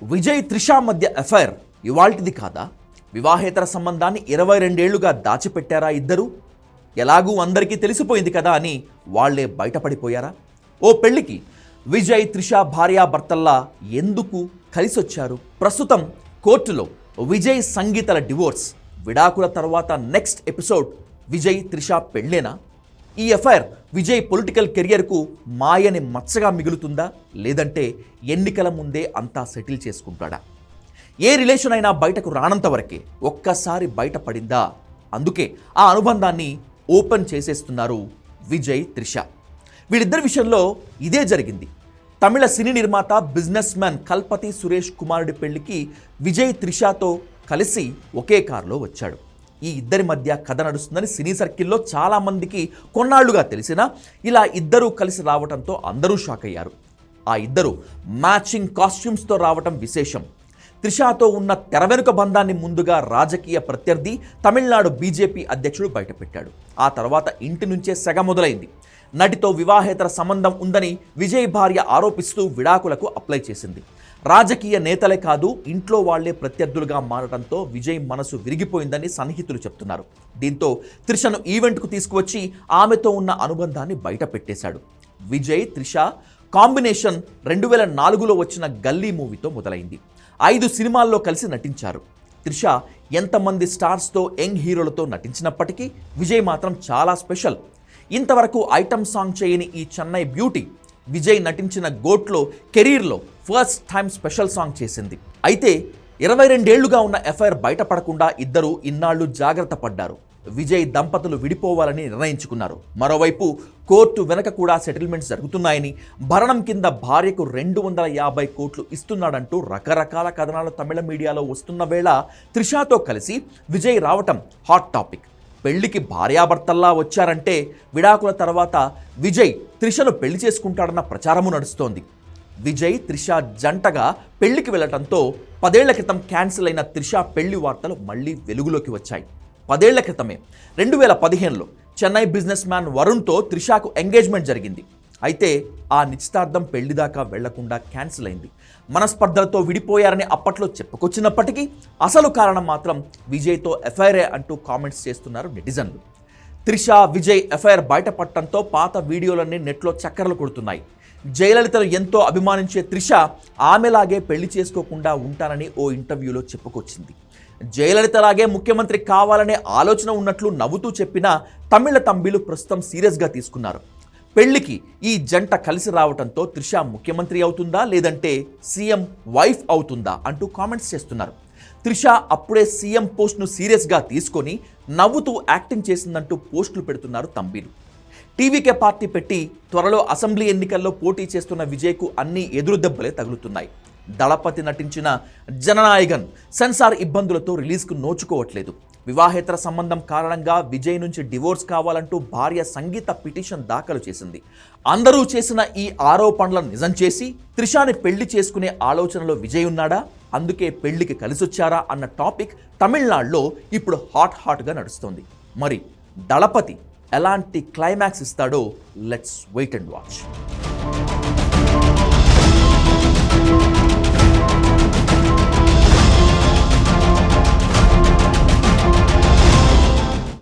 విజయ్ త్రిష మధ్య ఎఫైర్ ఇవాల్టిది కాదా? వివాహేతర సంబంధాన్ని 22 ఏళ్లుగా దాచిపెట్టారా ఇద్దరు? ఎలాగూ అందరికీ తెలిసిపోయింది కదా అని వాళ్లే బయటపడిపోయారా? ఓ పెళ్లికి విజయ్ త్రిష భార్యాభర్తల్లా ఎందుకు కలిసొచ్చారు? ప్రస్తుతం కోర్టులో విజయ్ సంగీతల డివోర్స్, విడాకుల తర్వాత నెక్స్ట్ ఎపిసోడ్ విజయ్ త్రిష పెళ్ళేనా? ఈ ఎఫైర్ విజయ్ పొలిటికల్ కెరియర్కు మాయని మచ్చగా మిగులుతుందా, లేదంటే ఎన్నికల ముందే అంతా సెటిల్ చేసుకుంటాడా? ఏ రిలేషన్ అయినా బయటకు రానంత వరకే ఒక్కసారి బయటపడిందా? అందుకే ఆ అనుబంధాన్ని ఓపెన్ చేసేస్తున్నారు విజయ్ త్రిష. వీళ్ళిద్దరి విషయంలో ఇదే జరిగింది. తమిళ సినీ నిర్మాత బిజినెస్ మ్యాన్ కల్పతి సురేష్ కుమారుడి పెళ్లికి విజయ్ త్రిషతో కలిసి ఒకే కారులో వచ్చాడు. ఈ ఇద్దరి మధ్య కథ నడుస్తుందని సినీ సర్కిల్లో చాలామందికి కొన్నాళ్లుగా తెలిసినా ఇలా ఇద్దరూ కలిసి రావడంతో అందరూ షాక్ అయ్యారు. ఆ ఇద్దరు మ్యాచింగ్ కాస్ట్యూమ్స్తో రావటం విశేషం. త్రిషతో ఉన్న తెర వెనుక బంధాన్ని ముందుగా రాజకీయ ప్రత్యర్థి తమిళనాడు బీజేపీ అధ్యక్షుడు బయటపెట్టాడు. ఆ తర్వాత ఇంటి నుంచే సెగ మొదలైంది. నటితో వివాహేతర సంబంధం ఉందని విజయ్ భార్య ఆరోపిస్తూ విడాకులకు అప్లై చేసింది. రాజకీయ నేతలే కాదు, ఇంట్లో వాళ్లే ప్రత్యర్థులుగా మారడంతో విజయ్ మనసు విరిగిపోయిందని సన్నిహితులు చెప్తున్నారు. దీంతో త్రిషను ఈవెంట్కు తీసుకువచ్చి ఆమెతో ఉన్న అనుబంధాన్ని బయట పెట్టేశాడు. విజయ్ త్రిష కాంబినేషన్ 2004లో వచ్చిన గల్లీ మూవీతో మొదలైంది. 5 సినిమాల్లో కలిసి నటించారు. త్రిష ఎంతమంది స్టార్స్తో, యంగ్ హీరోలతో నటించినప్పటికీ విజయ్ మాత్రం చాలా స్పెషల్. ఇంతవరకు ఐటమ్ సాంగ్ చేయని ఈ చెన్నై బ్యూటీ విజయ్ నటించిన గోట్లో కెరీర్లో ఫస్ట్ టైం స్పెషల్ సాంగ్ చేసింది. అయితే 22 ఏళ్లుగా ఉన్న ఎఫ్ఐఆర్ బయటపడకుండా ఇద్దరు ఇన్నాళ్లు జాగ్రత్త పడ్డారు. విజయ్ దంపతులు విడిపోవాలని నిర్ణయించుకున్నారు. మరోవైపు కోర్టు వెనక కూడా సెటిల్మెంట్స్ జరుగుతున్నాయని, భరణం కింద భార్యకు 250 కోట్లు ఇస్తున్నాడంటూ రకరకాల కథనాలు తమిళ మీడియాలో వస్తున్న వేళ త్రిషతో కలిసి విజయ్ రావటం హాట్ టాపిక్. పెళ్లికి భార్యాభర్తల్లా వచ్చారంటే విడాకుల తర్వాత విజయ్ త్రిషను పెళ్లి చేసుకుంటాడన్న ప్రచారము నడుస్తోంది. విజయ్ త్రిష జంటగా పెళ్లికి వెళ్లటంతో 10 ఏళ్ల క్రితం క్యాన్సిల్ అయిన త్రిష పెళ్లి వార్తలు మళ్లీ వెలుగులోకి వచ్చాయి. 10 ఏళ్ల క్రితమే 2015లో చెన్నై బిజినెస్ మ్యాన్ వరుణ్తో త్రిషకు ఎంగేజ్మెంట్ జరిగింది. అయితే ఆ నిశ్చితార్థం పెళ్లి దాకా వెళ్లకుండా క్యాన్సిల్ అయింది. మనస్పర్ధలతో విడిపోయారని అప్పట్లో చెప్పుకొచ్చినప్పటికీ అసలు కారణం మాత్రం విజయ్తో ఎఫ్ఐఆర్ అంటూ కామెంట్స్ చేస్తున్నారు నెటిజన్లు. త్రిష విజయ్ ఎఫ్ఐఆర్ బయటపడటంతో పాత వీడియోలన్నీ నెట్లో చక్కర్లు కొడుతున్నాయి. జయలలితను ఎంతో అభిమానించే త్రిష ఆమెలాగే పెళ్లి చేసుకోకుండా ఉంటానని ఓ ఇంటర్వ్యూలో చెప్పుకొచ్చింది. జయలలితలాగే ముఖ్యమంత్రి కావాలనే ఆలోచన ఉన్నట్లు నవ్వుతూ చెప్పిన తమిళ తంబిలు ప్రస్తుతం సీరియస్గా తీసుకున్నారు. పెళ్లికి ఈ జంట కలిసి రావడంతో త్రిష ముఖ్యమంత్రి అవుతుందా, లేదంటే సీఎం వైఫ్ అవుతుందా అంటూ కామెంట్స్ చేస్తున్నారు. త్రిష అప్పుడే సీఎం పోస్ట్ను సీరియస్గా తీసుకొని నవ్వుతూ యాక్టింగ్ చేసిందంటూ పోస్టులు పెడుతున్నారు తంబీలు. టీవీకే పార్టీ పెట్టి త్వరలో అసెంబ్లీ ఎన్నికల్లో పోటీ చేస్తున్న విజయ్కు అన్ని ఎదురు దెబ్బలే తగులుతున్నాయి. దళపతి నటించిన జననాయగన్ సెన్సార్ ఇబ్బందులతో రిలీజ్కు నోచుకోవట్లేదు. వివాహేతర సంబంధం కారణంగా విజయ్ నుంచి డివోర్స్ కావాలంటూ భార్య సంగీత పిటిషన్ దాఖలు చేసింది. అందరూ చేసిన ఈ ఆరోపణలను నిజం చేసి త్రిషని పెళ్లి చేసుకునే ఆలోచనలో విజయ్ ఉన్నాడా, అందుకే పెళ్లికి కలిసొచ్చారా అన్న టాపిక్ తమిళనాడులో ఇప్పుడు హాట్గా నడుస్తోంది. మరి దళపతి ఎలాంటి క్లైమాక్స్ ఇస్తాడో లెట్స్ వెయిట్ అండ్ వాచ్.